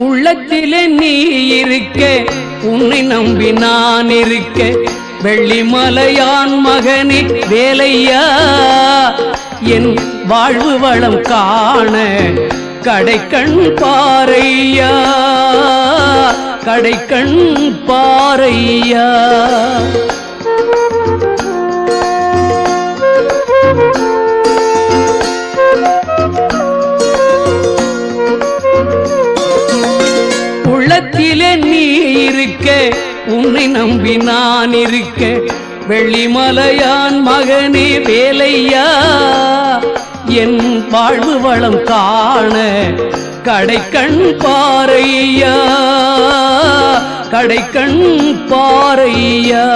உள்ளத்திலே நீ இருக்க, உன்னை நம்பி நான் இருக்க, வெள்ளிமலையான் மகனே வேலையா, என் வாழ்வு வளம் காண கடைக்கண் பாரையா, கடைக்கண் பாரையா. உள்ளத்திலே நீ இருக்க, உன்னை நம்பி நான் இருக்க, வெள்ளிமலையான் மகனே வேலையா, என் வாழ்வு வளம் காண கடைக்கண் பாரையா, கடைக்கண் பாரையா.